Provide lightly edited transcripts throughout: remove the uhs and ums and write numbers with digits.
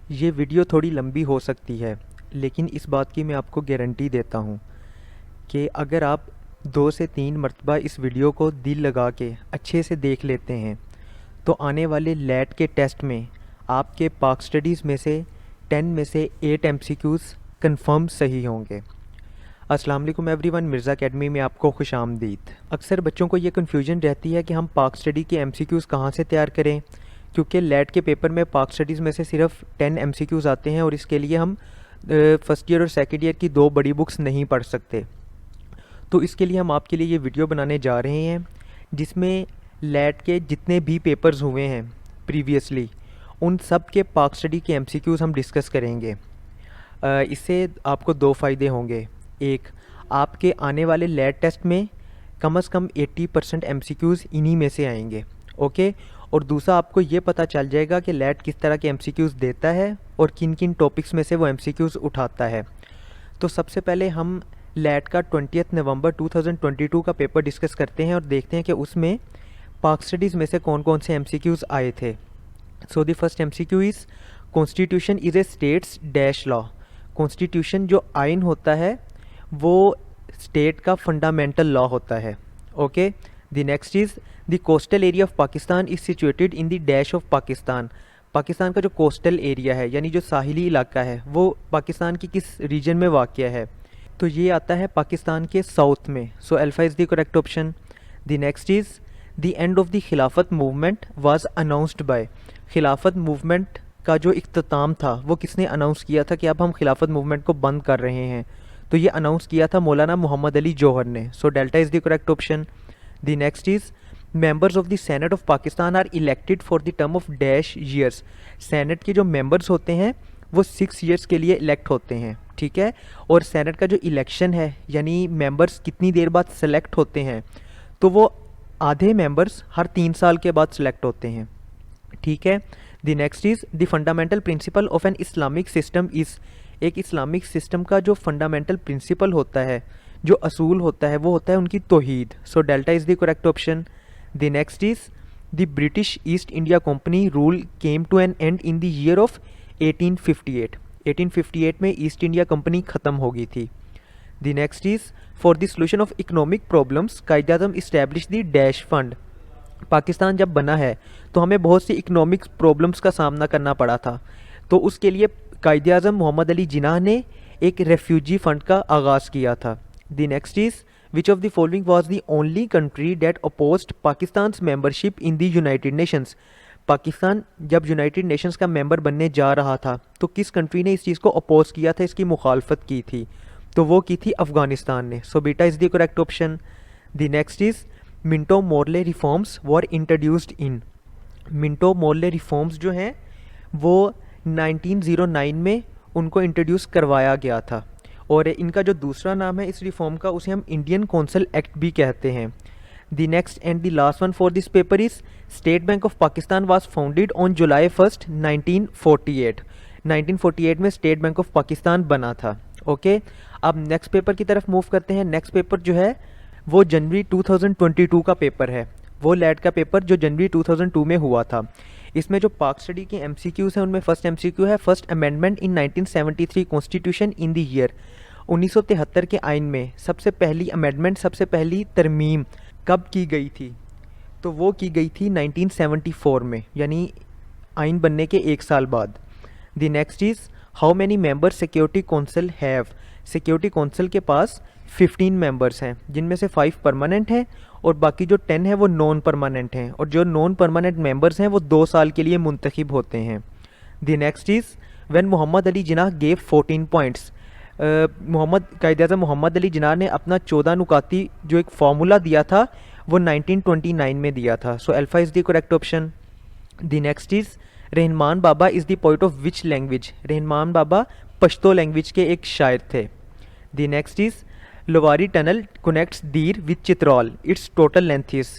ये वीडियो थोड़ी लंबी हो सकती है, लेकिन इस बात की मैं आपको गारंटी देता हूँ कि अगर आप 2 से 3 मरतबा इस वीडियो को दिल लगा के अच्छे से देख लेते हैं तो आने वाले लैट के टेस्ट में आपके पाक स्टडीज़ में से 10 में से 8 एमसीक्यूज़ कंफर्म सही होंगे। अस्सलाम वालेकुम एवरीवन, मिर्ज़ा अकेडमी में आपको खुशामदीद। अक्सर बच्चों को ये कन्फ्यूजन रहती है कि हम पाक स्टडी के एमसीक्यूज़ कहाँ से तैयार करें, क्योंकि लैट के पेपर में पाक स्टडीज़ में से सिर्फ 10 एमसीक्यूज़ आते हैं और इसके लिए हम फर्स्ट ईयर और सेकेंड ईयर की 2 बड़ी बुक्स नहीं पढ़ सकते। तो इसके लिए हम आपके लिए ये वीडियो बनाने जा रहे हैं जिसमें लैट के जितने भी पेपर्स हुए हैं प्रीवियसली उन सब के पाक स्टडी के एमसीक्यूज़ हम डिस्कस करेंगे। इससे आपको 2 फ़ायदे होंगे। एक, आपके आने वाले लैट टेस्ट में कम से कम 80% एमसीक्यूज़ इन्हीं में से आएंगे, ओके। और दूसरा, आपको ये पता चल जाएगा कि लैट किस तरह के एमसीक्यूज़ देता है और किन किन टॉपिक्स में से वो एमसीक्यूज़ उठाता है। तो सबसे पहले हम लैट का 20 नवंबर 2022 का पेपर डिस्कस करते हैं और देखते हैं कि उसमें पाक स्टडीज़ में से कौन कौन से एमसीक्यूज़ आए थे। So the first MCQ is constitution is a states dash law. Constitution जो आइन होता है वो स्टेट का फंडामेंटल लॉ होता है, okay. The next is the coastal area of Pakistan is situated in the dash of Pakistan. Pakistan का जो कोस्टल एरिया है यानी जो साहिली इलाका है वो पाकिस्तान की किस रीजन में वाक़या है, तो ये आता है पाकिस्तान के साउथ में। सो alpha is the correct option. The next is the end of the खिलाफत मूवमेंट वाज अनाउंस्ड बाय। खिलाफत मूवमेंट का जो इख्तिताम था वो किसने अनाउंस किया था कि अब हम खिलाफत मूवमेंट को बंद कर रहे हैं, तो ये अनाउंस किया था मौलाना मोहम्मद अली जौहर ने। So delta is the correct option. The next is members of the Senate of Pakistan are elected for the term of dash years. Senate के जो मेंबर्स होते हैं वो 6 ईयर्स के लिए इलेक्ट होते हैं, ठीक है। और सेनेट का जो इलेक्शन है यानी मेंबर्स कितनी देर बाद सेलेक्ट होते हैं, तो वो आधे मेंबर्स हर 3 साल के बाद सेलेक्ट होते हैं, ठीक है। The next is the fundamental principle of an Islamic system is. एक इस्लामिक सिस्टम का जो फंडामेंटल प्रिंसिपल होता है, जो असूल होता है, वो होता है उनकी तौहीद। So delta is the correct option. The next is the British East India Company rule came to an end in the year of 1858। 1858 में ईस्ट इंडिया कंपनी ख़त्म हो गई थी। The next is for the solution of economic problems Quaid-e-Azam establish the dash fund. Pakistan जब बना है तो हमें बहुत सी इकोनॉमिक प्रॉब्लम्स का सामना करना पड़ा था, तो उसके लिए कायद-ए-आज़म मोहम्मद अली जिन्नाह ने एक रेफ्यूजी फ़ंड का आगाज़ किया था। The next is which of the following was the only country that opposed Pakistan's membership in the United Nations. Pakistan जब यूनाइटेड नेशंस का मेंबर बनने जा रहा था तो किस कंट्री ने इस चीज़ को अपोज किया था, इसकी मुखालफत की थी, तो वो की थी अफ़गानिस्तान ने। सो beta is the correct option. The next is Minto Morley reforms were introduced in. Minto Morley reforms जो हैं वो 1909 में उनको इंट्रोड्यूस करवाया गया था, और इनका जो दूसरा नाम है इस रिफॉर्म का उसे हम इंडियन कौंसल एक्ट भी कहते हैं। The next and the last one for this paper is state bank of Pakistan was founded on July 1, 1948। 1948 में स्टेट बैंक ऑफ पाकिस्तान बना था, ओके। अब नेक्स्ट पेपर की तरफ मूव करते हैं। नेक्स्ट पेपर जो है वो जनवरी 2022 का पेपर है, वो लैट का पेपर जो जनवरी 2002 में हुआ था। इसमें जो पाक स्टडी के एमसीक्यूज़ हैं उनमें फर्स्ट एमसीक्यू है first amendment in 1973 constitution in the year. 1973 के आइन में सबसे पहली अमेंडमेंट, सबसे पहली तरमीम कब की गई थी, तो वो की गई थी 1974 में, यानी आइन बनने के 1 साल बाद। The next is how many members security council have. Security council के पास 15 मेंबर्स हैं, जिनमें से 5 परमानेंट हैं और बाकी जो 10 हैं वो नॉन परमानेंट हैं, और जो नॉन परमानेंट मेंबर्स हैं वो 2 साल के लिए मुंतखब होते हैं। The next is when Mohammad Ali Jinnah gave 14 points. Quaid-e-Azam Mohammad Ali Jinnah ने अपना 14 नुकाती जो एक फार्मूला दिया था वो 1929 में दिया था। So alpha is the correct option. The next is Rahman Baba is the poet of which language. Rahman Baba Pashto language के एक शायर थे। The next is Lowari Tunnel connects Dir with Chitral, its total length is.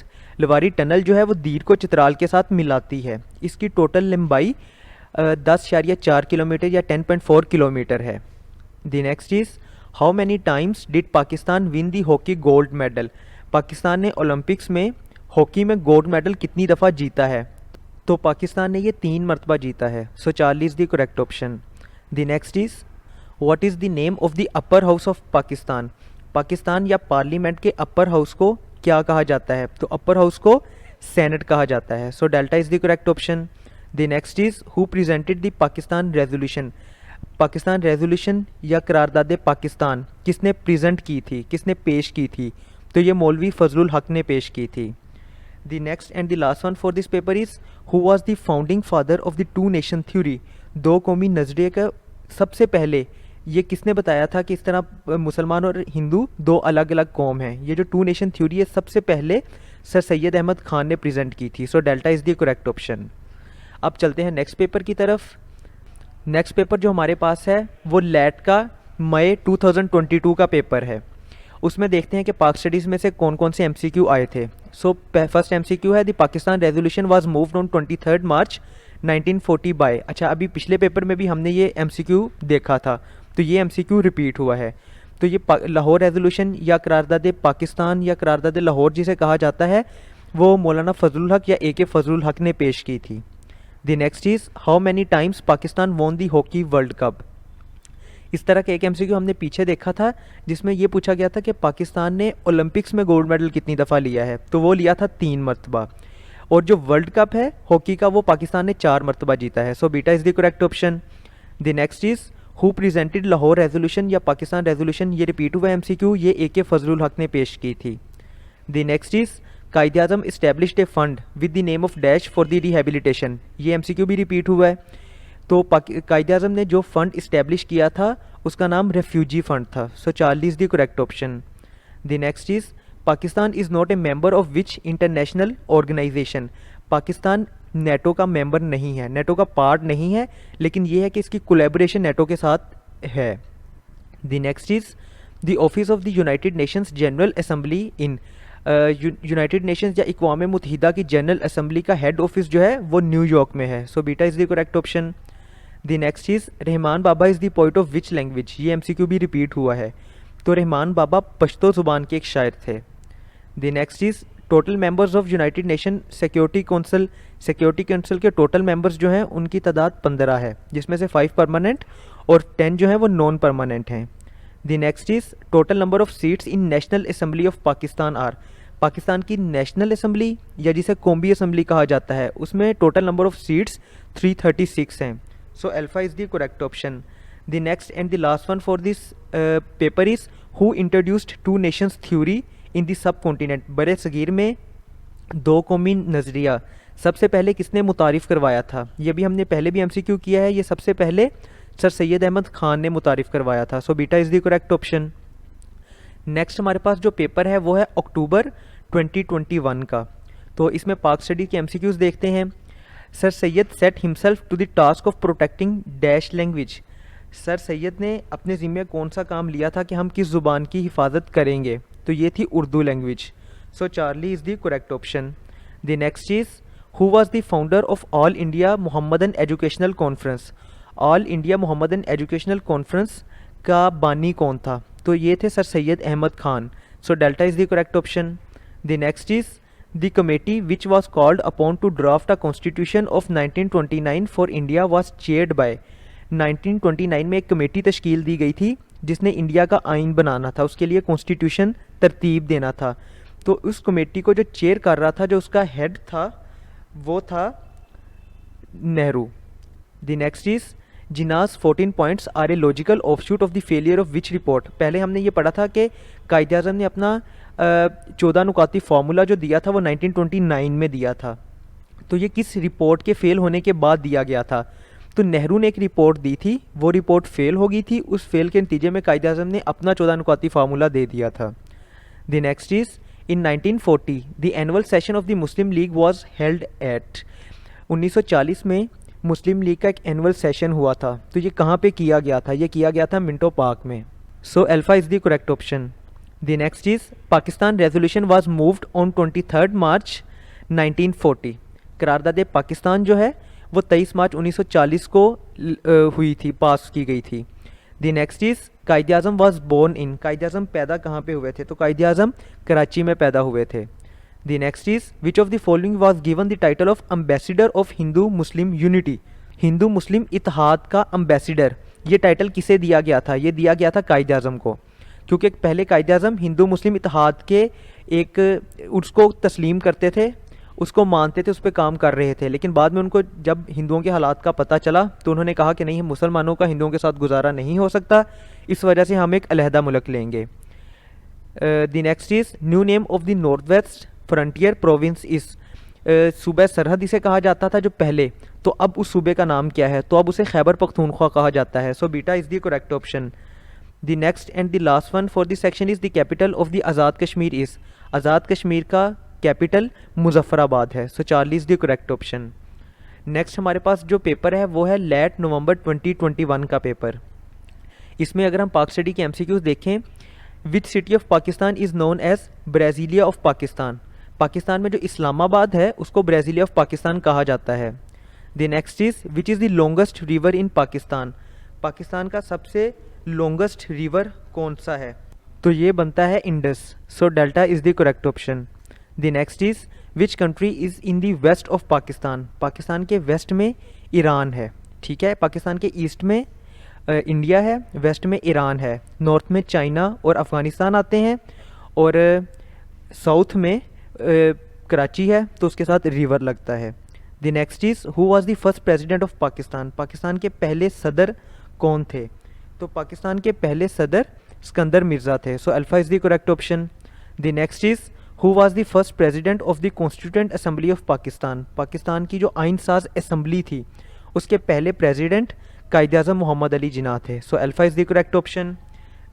Lowari Tunnel जो है वो दीर को चित्राल के साथ मिलाती है, इसकी टोटल लंबाई 10.4 किलोमीटर या 10.4 किलोमीटर है। The next is how many times did Pakistan win the hockey gold medal. Pakistan ने ओलंपिक्स में हॉकी में गोल्ड मेडल कितनी दफ़ा जीता है, तो पाकिस्तान ने ये 3 मरतबा जीता है। So Charlie is the correct option. The next is what is the name of the upper house of Pakistan. Pakistan या पार्लियामेंट के अपर हाउस को क्या कहा जाता है? तो अपर हाउस को सेनेट कहा जाता है। So delta is the correct option. The next is who presented the Pakistan resolution. Pakistan resolution या करारदाद पाकिस्तान किसने प्रेजेंट की थी, किसने पेश की थी? तो ये मौलवी फजलुल हक ने पेश की थी। The next and the last one for this paper is who was the founding father of the two nation theory. दो कौमी नज़रिए का सबसे पहले ये किसने बताया था कि इस तरह मुसलमान और हिंदू दो अलग अलग कौम हैं? ये जो टू नेशन थ्योरी है सबसे पहले सर सैयद अहमद खान ने प्रेजेंट की थी। So delta is the correct option. अब चलते हैं नेक्स्ट पेपर की तरफ। नेक्स्ट पेपर जो हमारे पास है वो लैट का मई 2022 का पेपर है। उसमें देखते हैं कि पाक स्टडीज़ में से कौन कौन से एमसीक्यू आए थे। सो फर्स्ट एमसीक्यू है the Pakistan resolution was moved on 23 March 1940 by. अच्छा, अभी पिछले पेपर में भी हमने ये एमसीक्यू देखा था, तो ये एमसीक्यू रिपीट हुआ है। तो ये लाहौर रेजोल्यूशन या करारदाद पाकिस्तान या करारदाद लाहौर जिसे कहा जाता है वो मौलाना फजलुल हक या AK फजलुल हक ने पेश की थी। The next is how many times Pakistan won the hockey world cup. इस तरह का एक एमसीक्यू हमने पीछे देखा था जिसमें यह पूछा गया था कि पाकिस्तान ने ओलंपिक्स में गोल्ड मेडल कितनी दफ़ा लिया है, तो वो लिया था 3 मरतबा। और जो वर्ल्ड कप है हॉकी का वो पाकिस्तान ने 4 मरतबा जीता है। So beta is the correct option. The next is who presented Lahore resolution या पाकिस्तान रेजोल्यूशन। ये रिपीट हुआ एमसीक्यू, ये AK फजलुल हक ने पेश की थी। The next is Quaid-e-Azam established A fund with the name of dash for the rehabilitation. ये एमसीक्यू भी रिपीट हुआ है। तो कायद-ए-आज़म ने जो फंड इस्टेब्लिश किया था उसका नाम रेफ्यूजी फंड था। So Charlie is the correct option. The next is Pakistan is not a member of which international organisation. Pakistan NATO का मेंबर नहीं है, नेटो का पार्ट नहीं है, लेकिन ये है कि इसकी कोलैबोरेशन नेटो के साथ है। The next is the office of the United Nations general assembly in. United Nations या अक़वाम मुत्तहिदा की जनरल असम्बली का हेड ऑफिस जो है वो न्यूयॉर्क में है। So beta is the correct option. The next is Rahman Baba is the poet of which language. ये MCQ भी रिपीट हुआ है। तो रहमान बाबा पश्तो ज़ुबान के एक शायर थे। The next is total members of United nation security council. Security council के टोटल मेंबर्स जो हैं उनकी तादाद 15 है, जिसमें से 5 परमानेंट और 10 जो हैं वो नॉन परमानेंट हैं। The next is total number of seats in National Assembly of Pakistan are. Pakistan की नेशनल असम्बली या जिसे कौमी असम्बली कहा जाता है उसमें टोटल नंबर ऑफ सीट्स 336 हैं। So alpha is the correct option. The next and the last one for this paper is who introduced two nations theory in the sub continent. बड़े सगीर में दो कौमी नज़रिया सबसे पहले किसने मुतारिफ़ करवाया था? ये भी हमने पहले भी एमसीक्यू किया है। ये सबसे पहले सर सैयद अहमद खान ने मुतारिफ़ करवाया था। सो beta is the correct option. Next हमारे पास जो पेपर है वो है अक्टूबर 2021 का। तो इसमें पाक स्टडी के एमसीक्यूज़ देखते हैं। Sir Syed set himself to the task of protecting dash language. Sir Syed ने अपने ज़िम्मे कौन सा काम लिया था कि हम किस ज़ुबान की हिफाजत करेंगे? तो ये थी Urdu language. So Charlie is the correct option. The next is who was the founder of All India Mohammedan Educational Conference. All India Mohammedan Educational Conference का बानी कौन था? तो ये थे sir Syed Ahmad Khan. So delta is the correct option. The next is the committee which was called upon to draft a constitution of 1929 for India was chaired by. 1929 में एक committee तश्कील दी गई थी जिसने इंडिया का आइन बनाना था, उसके लिए कॉन्स्टिट्यूशन तरतीब देना था। तो उस कमेटी को जो चेयर कर रहा था, जो उसका हेड था, वो था Nehru. The next is Jinnah's 14 points are a logical offshoot of the failure of which report. पहले हमने ये पढ़ा था कि कायद-ए-आज़म ने अपना 14 नुकाती फार्मूला जो दिया था वो 1929 में दिया था। तो ये किस रिपोर्ट के फेल होने के बाद दिया गया था? तो नेहरू ने एक रिपोर्ट दी थी, वो रिपोर्ट फेल हो गई थी, उस फेल के नतीजे में कायद-ए-आज़म ने अपना 14 नुकाती फार्मूला दे दिया था। The next is in 1940 the annual session of the Muslim league was held at. 1940 में मुस्लिम लीग का एक एनुअल सेशन हुआ था। तो ये कहाँ पे किया गया था? ये किया गया था मिंटो पार्क में। So alpha is the correct option. The next is Pakistan resolution was moved on 23 March 1940। करारदाद Pakistan जो है वो 23 मार्च 1940 को हुई थी, पास की गई थी। The next is Quaid-e-Azam was born in. Quaid-e-Azam पैदा कहाँ पे हुए थे? तो कायद-ए-आज़म कराची में पैदा हुए थे। The next is which of the following was given the title of ambassador of Hindu Muslim unity. हिंदू मुस्लिम इत्तेहाद का एम्बेसडर, ये टाइटल किसे दिया गया था? ये दिया गया था कायद आज़म को, क्योंकि पहले कायद आज़म हिंदू मुस्लिम इत्तेहाद के एक उसको तस्लीम करते थे, उसको मानते थे, उस पर काम कर रहे थे, लेकिन बाद में उनको जब हिंदुओं के हालात का पता चला तो उन्होंने कहा कि नहीं, मुसलमानों का हिंदुओं के साथ गुजारा नहीं हो सकता, इस वजह से हम एक अलहदा मुल्क लेंगे। The next is new name of the north west frontier province is. सूबे सरहद इसे कहा जाता था जो पहले, तो अब उस सूबे का नाम क्या है? तो अब उसे खैबर पख्तूनख्वा कहा जाता है। So beta is the correct option. The next and the last one for the section is the capital of the Azad Kashmir is. Azad Kashmir का कैपिटल मुजफ्फराबाद है। So Charlie is the correct option. Next हमारे पास जो पेपर है वो है लेट नवंबर 2021 का paper. इसमें अगर हम पाक स्टडी के MCQs देखें, which city of Pakistan is known as Brasilia of Pakistan. Pakistan में जो इस्लामाबाद है उसको ब्राज़ीलिया ऑफ पाकिस्तान कहा जाता है। The next is which is the longest river in Pakistan. Pakistan का सबसे लॉन्गेस्ट रिवर कौन सा है? तो ये बनता है Indus. So delta is the correct option. The next is which country is in the west of Pakistan. Pakistan के वेस्ट में ईरान है, ठीक है। पाकिस्तान के ईस्ट में इंडिया है, वेस्ट में ईरान है, नॉर्थ में चाइना और अफ़गानिस्तान आते हैं, और साउथ में कराची है, तो उसके साथ रिवर लगता है। The next is who was the first president of Pakistan. Pakistan के पहले सदर कौन थे? तो पाकिस्तान के पहले सदर सिकंदर मिर्ज़ा थे। So alpha is the correct option. The next is who was the first president of the constituent assembly of Pakistan. Pakistan की जो आइन साज असेंबली थी उसके पहले प्रेसिडेंट कायद आज़म मोहम्मद अली जिन्ना थे। So alpha is the correct option.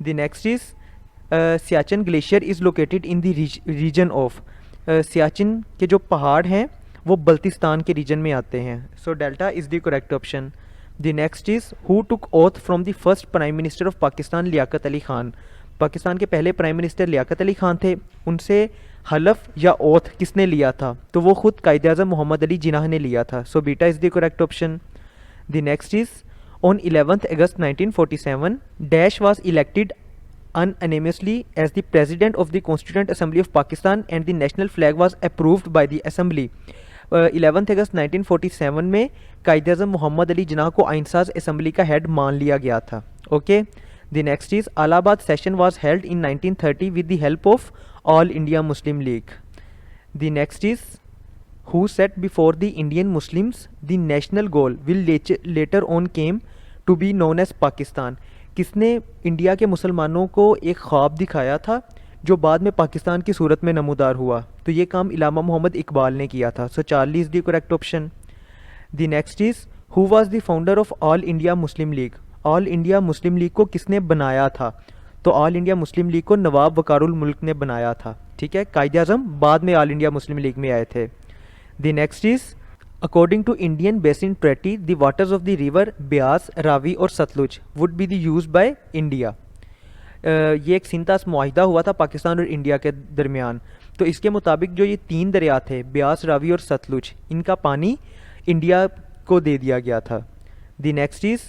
The next is Siachen glacier is located in the region of. Siachen के जो पहाड़ हैं वो बल्तिस्तान के रीजन में आते हैं। So delta is the correct option. The next is who took oath from the first prime minister of Pakistan Liaquat Ali Khan. Pakistan के पहले प्राइम मिनिस्टर लियाकत अली खान थे, उनसे हलफ या ओथ किसने लिया था? तो वो खुद कायद आज़म मोहम्मद अली जिन्ना ने लिया था। सो beta is the correct option. The next is on 11th August 1947 dash was elected unanimously as the president of the Constituent Assembly of Pakistan and the national flag was approved by the assembly। 11th August 1947 में कायद आज़म मोहम्मद अली जिन्ना को आइनसाज assembly का head मान लिया गया था। Okay, the next is Allahabad session was held in 1930 with the help of All India Muslim league. The next is who set before the Indian Muslims the national goal will later on came to be known as Pakistan। किसने India के मुसलमानों को एक ख्वाब दिखाया था जो बाद में पाकिस्तान की सूरत में नमूदार हुआ? तो ये काम इलामा मोहम्मद इकबाल ने किया था। So Charlie is the correct option. The next is who was the founder of All India Muslim League. All India Muslim League को किसने बनाया था? तो ऑल इंडिया मुस्लिम लीग को नवाब वकारुल मुल्क ने बनाया था, ठीक है। कायद आज़म बाद में ऑल इंडिया मुस्लिम लीग में आए थे। The next is according to Indian Basin Treaty the waters of the river Beas, Ravi और Sutlej would be the used by India। ये एक सिंतास मुआहिदा हुआ था पाकिस्तान और इंडिया के दरमियान। तो इसके मुताबिक जो ये तीन दरिया थे ब्यास, रावी और सतलुज, इनका पानी इंडिया को दे दिया गया था। The next is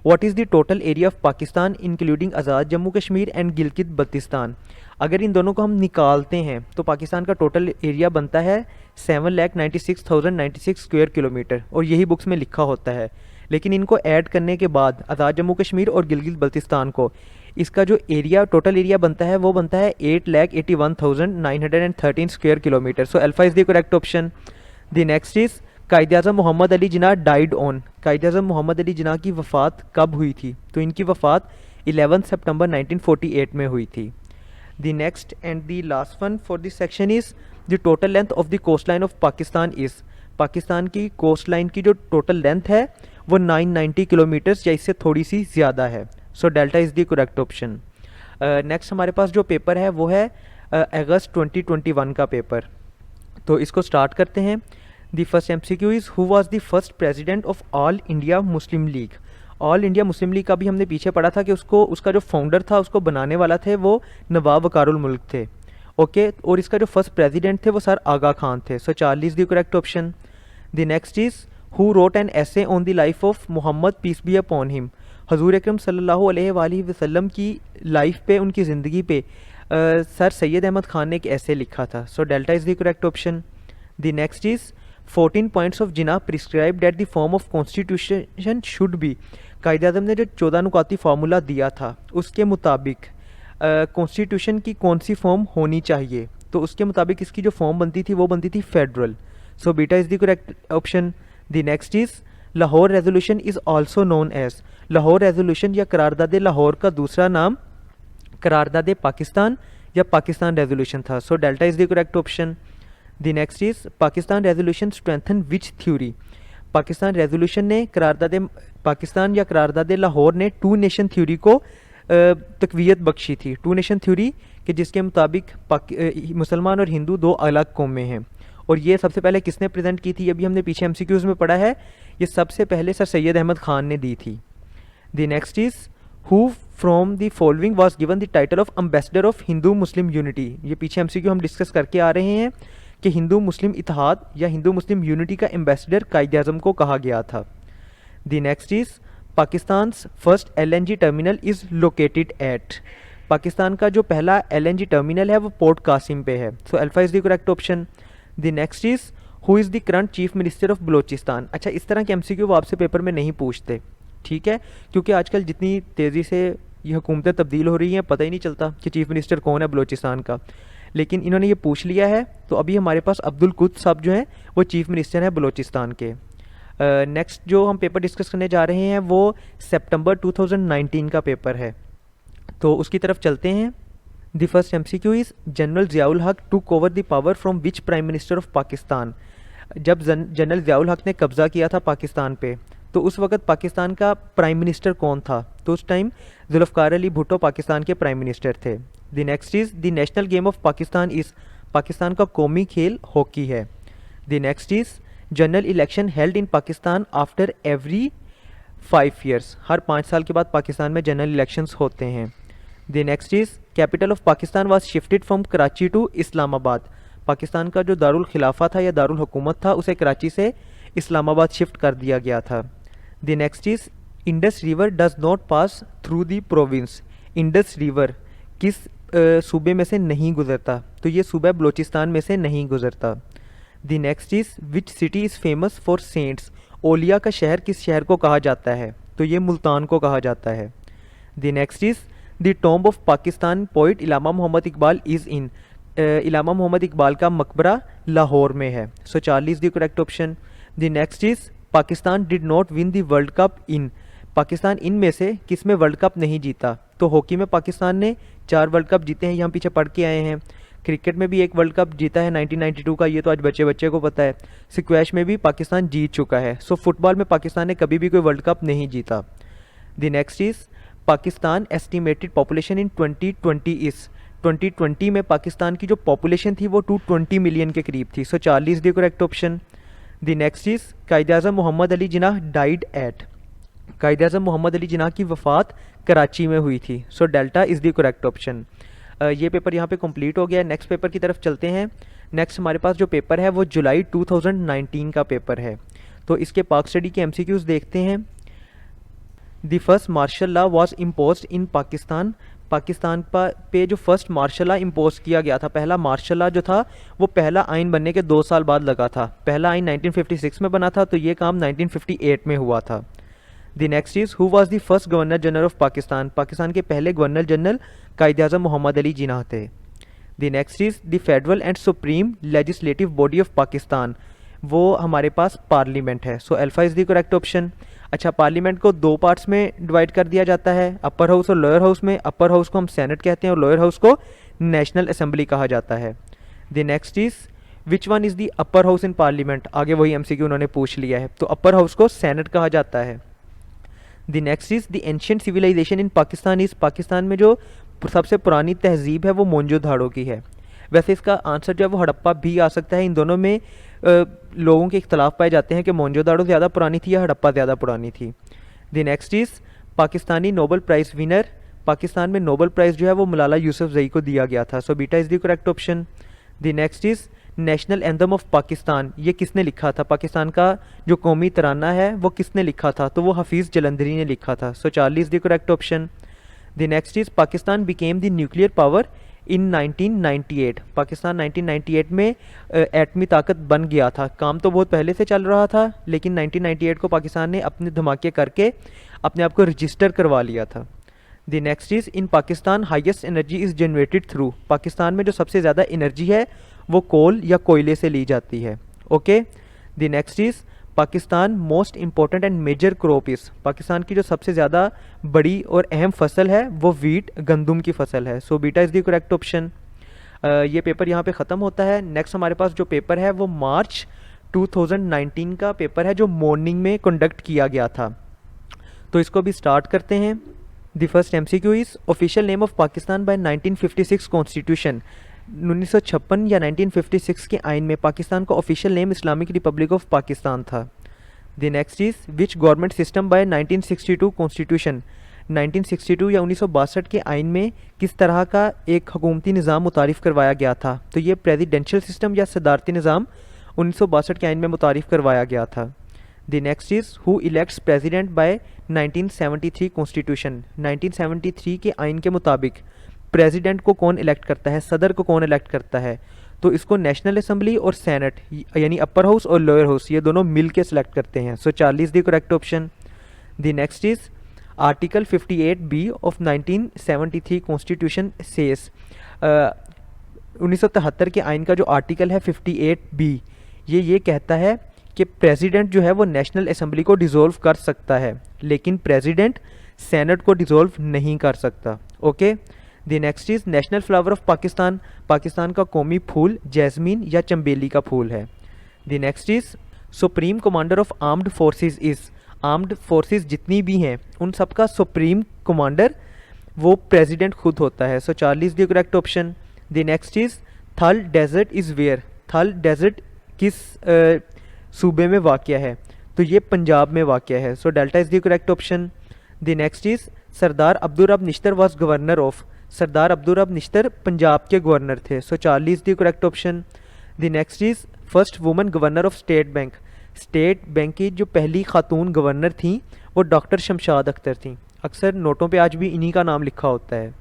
what is the total area of Pakistan including Azad Jammu Kashmir and Gilgit Baltistan. अगर इन दोनों को हम निकालते हैं तो पाकिस्तान का टोटल एरिया बनता है 7,96,096 स्क्वायर किलोमीटर, और यही बुक्स में लिखा होता है। लेकिन इनको ऐड करने के बाद आज़ाद जम्मू कश्मीर और गिलगित बल्तिस्तान को, इसका जो एरिया टोटल एरिया बनता है वो बनता है 8,81,913 square kilometre. So alpha is the correct option. The next is Quaid Azam Mohammad Ali Jinnah died on. Quaid Azam Mohammad Ali Jinnah की वफ़ात कब हुई थी? तो इनकी वफ़ात 11 सितंबर 1948 में हुई थी। The next and the last one for this section is the total length of the coast line of Pakistan is. Pakistan की कोस्ट लाइन की जो टोटल लेंथ है वो 990 किलोमीटर्स या इससे थोड़ी सी ज़्यादा है। So delta is the correct option. Next हमारे पास जो पेपर है वो है अगस्त 2021 का पेपर। तो इसको स्टार्ट करते हैं। The first MCQ is who was the first president of All India Muslim League. All India Muslim league का भी हमने पीछे पढ़ा था कि उसका जो फाउंडर था, उसको बनाने वाला थे वो नवाब वकारुल मुल्क थे। ओके, और इसका जो फर्स्ट प्रेसिडेंट थे वो सर आगा खान थे। So Charlie is the correct option. The next is who wrote an essay on the life of Mohammad peace be upon him. हजूर अकरम सल्लल्लाहु अलैहि वसल्लम की लाइफ पे, उनकी ज़िंदगी पे सर सैयद अहमद खान ने एक ऐसे लिखा था। So delta is the correct option. The next is 14 points of Jinnah prescribe that the form of constitution should be. कायदे आज़म ने जो 14 नुकाती फार्मूला दिया था उसके मुताबिक कॉन्स्टिट्यूशन की कौन सी फॉर्म होनी चाहिए, तो उसके मुताबिक इसकी जो फॉर्म बनती थी वो बनती थी federal. So beta is the correct option. The next is Lahore resolution is also known as. Lahore resolution या करारदाद लाहौर का दूसरा नाम करारदाद पाकिस्तान या पाकिस्तान रेजोल्यूशन था। So delta is the correct option. The next is Pakistan resolution strengthen which theory. Pakistan resolution ने करारदाद पाकिस्तान या करारदाद लाहौर ने टू नेशन थ्योरी को तकवीयत बख्शी थी। टू नेशन थ्योरी कि जिसके मुताबिक मुसलमान और हिंदू दो अलग कौमें हैं। और ये सबसे पहले किसने प्रेजेंट की थी, अभी हमने पीछे एमसीक्यूज़ में पढ़ा है, ये सबसे पहले सर सैयद अहमद खान ने दी थी। The next is who from the following was given the title of ambassador of Hindu Muslim unity. ये पीछे एमसीक्यू हम डिस्कस करके आ रहे हैं कि हिंदू मुस्लिम इत्तेहाद या हिंदू मुस्लिम यूनिटी का एम्बेसडर कायदे आज़म को कहा गया था। The next is Pakistan's first LNG terminal is located at. Pakistan का जो पहला LNG टर्मिनल है वो पोर्ट कासिम पे है। So alpha is the correct option. The next is who is the current chief minister of Balochistan. अच्छा, इस तरह के एमसीक्यू वो आपसे पेपर में नहीं पूछते, ठीक है, क्योंकि आजकल जितनी तेज़ी से ये हुकूमतें तब्दील हो रही हैं पता ही नहीं चलता कि चीफ मिनिस्टर कौन है बलोचिस्तान का, लेकिन इन्होंने ये पूछ लिया है। तो अभी हमारे पास अब्दुल कुद्स साहब जो हैं वो चीफ मिनिस्टर हैं बलोचिस्तान के। नेक्स्ट जो हम पेपर डिस्कस करने जा रहे हैं वो सितंबर 2019 का पेपर है, तो उसकी तरफ चलते हैं। The first MCQ is General Zia-ul Haq took over the power from which prime minister of Pakistan. जब जनरल ज़ियाउल हक ने कब्ज़ा किया था पाकिस्तान पे, तो उस वक्त पाकिस्तान का प्राइम मिनिस्टर कौन था, तो उस टाइम जुल्फ़िकार अली भुट्टो पाकिस्तान के प्राइम मिनिस्टर थे। The next is the national game of Pakistan is. Pakistan का कौमी खेल हॉकी है। The next is general election held in Pakistan after every 5 years. हर 5 साल के बाद पाकिस्तान में जनरल इलेक्शंस होते हैं। The next is capital of Pakistan was shifted from Karachi to Islamabad. Pakistan का जो दारुल खिलाफा था या दारुल हुकूमत था उसे कराची से इस्लामाबाद शिफ्ट कर दिया गया था। The next is Indus river does not pass through the province. Indus river किस सूबे में से नहीं गुजरता, तो ये सूबा बलोचिस्तान में से नहीं गुजरता। The next is which city is famous for cents. ओलिया का शहर किस शहर को कहा जाता है, तो ये मुल्तान को कहा जाता है। The next is the tomb of Pakistan poet Allama Muhammad Iqbal is in. Allama Muhammad Iqbal का मकबरा लाहौर में है। So Charlie is the correct option. The next is Pakistan did not win the world cup in. Pakistan इन में से किस में वर्ल्ड कप नहीं जीता, तो हॉकी में पाकिस्तान ने 4 वर्ल्ड कप जीते हैं, ये हम पीछे पढ़ के आए हैं। क्रिकेट में भी एक वर्ल्ड कप जीता है 1992 का, ये तो आज बच्चे बच्चे को पता है। स्क्वैश में भी पाकिस्तान जीत चुका है। सो फुटबॉल में पाकिस्तान ने कभी भी कोई वर्ल्ड कप नहीं जीता। The next is Pakistan estimated population in 2020 is. 2020 में पाकिस्तान की जो पॉपुलेशन थी वो 220 मिलियन के करीब थी। So Charlie is the correct option. The next is Quaid-e-Azam Mohammad Ali Jinnah died at. Quaid-e-Azam Mohammad Ali Jinnah की वफ़ात कराची में हुई थी। So delta is the correct option. ये पेपर यहाँ पे कंप्लीट हो गया। नेक्स्ट पेपर की तरफ चलते हैं। नेक्स्ट हमारे पास जो पेपर है वो जुलाई 2019 का पेपर है, तो इसके पाक स्टडी के एमसीक्यूज़ देखते हैं। The first martial law was imposed in Pakistan. Pakistan पे जो फर्स्ट मार्शल लॉ इम्पोज किया गया था, पहला मार्शल लॉ जो था वो पहला आइन बनने के 2 साल बाद लगा था। पहला आइन 1956 में बना था, तो ये काम 1958 में हुआ था। The next is who was the first governor general of Pakistan. Pakistan के पहले गवर्नर जनरल कायद-ए-आज़म मोहम्मद अली जिन्ना थे। The next is the federal and supreme legislative body of Pakistan. वो हमारे पास पार्लियामेंट है। So alpha is the correct option. अच्छा, पार्लियामेंट को 2 पार्ट्स में divide कर दिया जाता है, अपर हाउस और लोअर हाउस में। अपर हाउस को हम सेनेट कहते हैं और लोअर हाउस को नेशनल असेंबली कहा जाता है। The next is which one is the upper house in parliament. आगे वही एमसीक्यू उन्होंने पूछ लिया है, तो अपर हाउस को सेनेट कहा जाता है। The next is the ancient civilisation in Pakistan is. Pakistan में जो सबसे पुरानी तहजीब है वो मोहनजोदड़ो की है। वैसे इसका आंसर जो है वो हड़प्पा भी आ सकता है। इन दोनों में लोगों के इख्तलाफ पाए जाते हैं कि मोहनजोदड़ो ज़्यादा पुरानी थी या हड़प्पा ज़्यादा पुरानी थी। The next is Pakistani Nobel prize winner. Pakistan में नोबल प्राइज़ जो है वो मलाला यूसुफजई को दिया गया था। सो beta is the correct option. The next is national anthem of Pakistan. ये किसने लिखा था, पाकिस्तान का जो कौमी तराना है वो किसने लिखा था, तो वो हफीज़ जलंधरी ने लिखा था। So Charlie is the correct option. The next is Pakistan became the nuclear power in 1998 Pakistan 1998 में एटमी ताकत बन गया था। काम तो बहुत पहले से चल रहा था, लेकिन 1998 को पाकिस्तान ने अपने धमाके करके अपने आप को रजिस्टर करवा लिया था। The next is in Pakistan highest energy is generated through, Pakistan में जो सबसे ज़्यादा एनर्जी है वो कोल या कोयले से ली जाती है। Okay, the next is Pakistan most important and major crop is, Pakistan की जो सबसे ज़्यादा बड़ी और अहम फसल है वो वीट गंदुम की फसल है। So beta is the correct option. ये पेपर यहाँ पे ख़त्म होता है। नेक्स्ट हमारे पास जो पेपर है वो मार्च 2019 का पेपर है जो मॉर्निंग में कंडक्ट किया गया था। तो इसको भी स्टार्ट करते हैं। The first MCQ is official name of Pakistan by 1956 constitution, 1956 या 1956 के आइन में पाकिस्तान का official name Islamic republic of Pakistan था। The next is which government system by 1962 constitution, 1962 या 1962 के आइन में किस तरह का एक हुकूमती निज़ाम मुतारिफ़ करवाया गया था। तो ये प्रेसिडेंशियल सिस्टम या सदारती निज़ाम 1962 के आइन में मुतारिफ़ करवाया गया था। The next is who elects president bye 1973 constitution, 1973 के आइन के मुताबिक प्रेसिडेंट को कौन इलेक्ट करता है, सदर को कौन इलेक्ट करता है। तो इसको नेशनल असेंबली और सेनेट यानी अपर हाउस और लोअर हाउस ये दोनों मिल के सिलेक्ट करते हैं। So Charlie is the correct option. The next is article 58B of 1973 constitution says, 1973 के आइन का जो आर्टिकल है 58B ये कहता है कि प्रेसिडेंट जो है वो नेशनल असेंबली को डिसॉल्व कर सकता है, लेकिन प्रेसिडेंट सेनेट को डिसॉल्व नहीं कर सकता। Okay, the next is national flower of Pakistan, Pakistan का कौमी फूल जैस्मीन या चंबेली का फूल है। The next is supreme commander of armed forces is, armed forces जितनी भी हैं उन सब का सुप्रीम कमांडर वो प्रेसिडेंट खुद होता है। So Charlie is the correct option. The next is Thal desert is where, Thal desert किस सूबे में वाक़या है। तो ये पंजाब में वाक़या है। So delta is the correct option. The next is Sardar Abdul Rab Nishtar was governor of, Sardar Abdul Rab Nishtar Punjab के गवर्नर थे। So Charlie is the correct option. The next is first woman governor of state bank, state bank की जो पहली खातून गवर्नर थी वो doctor Shamshad Akhtar थी। अक्सर नोटों पे आज भी इन्हीं का नाम लिखा होता है।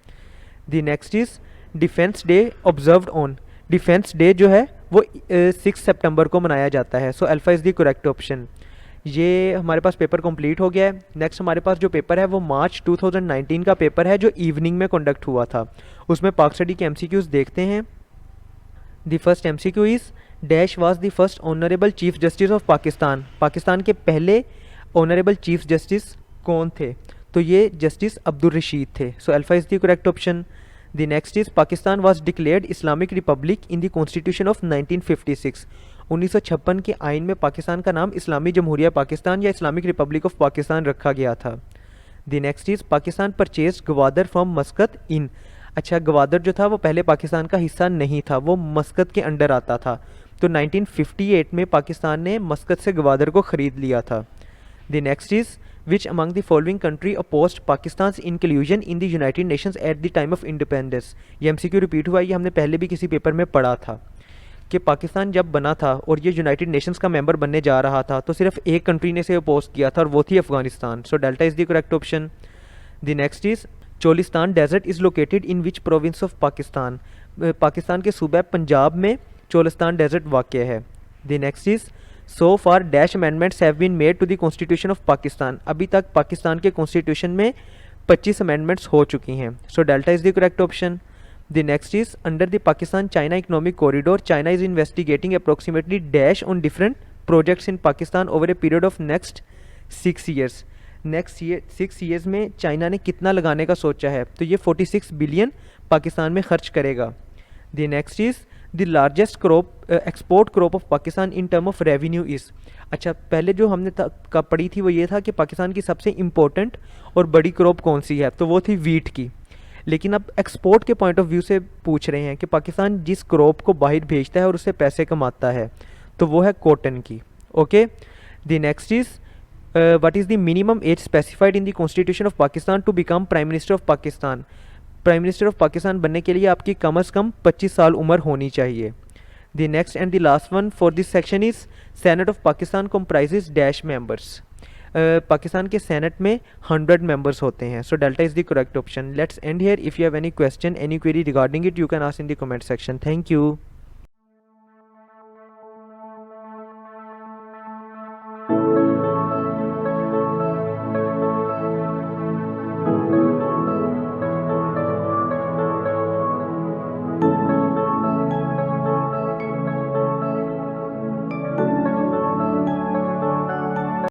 The next is defence day observed on, defence day जो है वो 6 सितंबर को मनाया जाता है। सो alpha is the correct option. ये हमारे पास पेपर कंप्लीट हो गया है। नेक्स्ट हमारे पास जो पेपर है वो मार्च 2019 का पेपर है जो इवनिंग में कंडक्ट हुआ था। उसमें पाक स्टडी के MCQs देखते हैं। The first MCQ is dash was the first honourable chief justice of Pakistan, Pakistan के पहले ऑनरेबल चीफ जस्टिस कौन थे। तो ये जस्टिस अब्दुल रशीद थे। So alpha is the correct option. The next is Pakistan was declared Islamic Republic in the constitution of 1956, 1956 के आइन में पाकिस्तान का नाम इस्लामी जमहूरिया पाकिस्तान या इस्लामिक रिपब्लिक ऑफ पाकिस्तान रखा गया था। The next is Pakistan purchase Gwadar from Muscat in, अच्छा गवादर जो था वो पहले पाकिस्तान का हिस्सा नहीं था, वो मस्कत के अंडर आता था। तो 1958 में पाकिस्तान ने मस्कत से गवादर को ख़रीद लिया था। The next is which among the following country opposed Pakistan inclusion in the United Nations at the time of independence. ये MCQ रिपीट हुआ है, ये हमने पहले भी किसी पेपर में पढ़ा था कि पाकिस्तान जब बना था और ये यूनाइटेड नेशंस का मेंबर बनने जा रहा था तो सिर्फ एक कंट्री ने इसे अपोज किया था और वो थी Afghanistan. So delta is the correct option. The next is Cholistan desert is located in which province of Pakistan, Pakistan के सूबे पंजाब में चोलिस्तान डेजर्ट वाक़या है। The next is so far dash amendments have been made to the constitution of Pakistan, अभी तक पाकिस्तान के constitution में 25 amendments हो चुकी हैं। So delta is the correct option. The next is under the Pakistan-China economic corridor, China is investigating approximately dash on different projects in Pakistan over a period of next 6 years. Next year 6 years में China ने कितना लगाने का सोचा है, तो ये 46 billion Pakistan में खर्च करेगा। The next is the largest crop export crop of Pakistan in term of revenue is, अच्छा पहले जो हमने का पढ़ी थी वो ये था कि पाकिस्तान की सबसे इम्पोर्टेंट और बड़ी क्रॉप कौन सी है, तो वो थी वीट की। लेकिन अब एक्सपोर्ट के पॉइंट ऑफ व्यू से पूछ रहे हैं कि पाकिस्तान जिस क्रॉप को बाहर भेजता है और उससे पैसे कमाता है तो वो है कॉटन की। Okay, the next is what is the minimum age specified in the constitution of Pakistan to become prime minister of Pakistan, prime minister of Pakistan बनने के लिए आपकी कम अज़ कम 25 साल उम्र होनी चाहिए। The next and the last one for this section is senate of Pakistan comprises dash members, Pakistan के सेनेट में 100 मेंबर्स होते हैं. So delta is the correct option. Let's end here. If you have any question, any query regarding it, you can ask in the comment section. Thank you.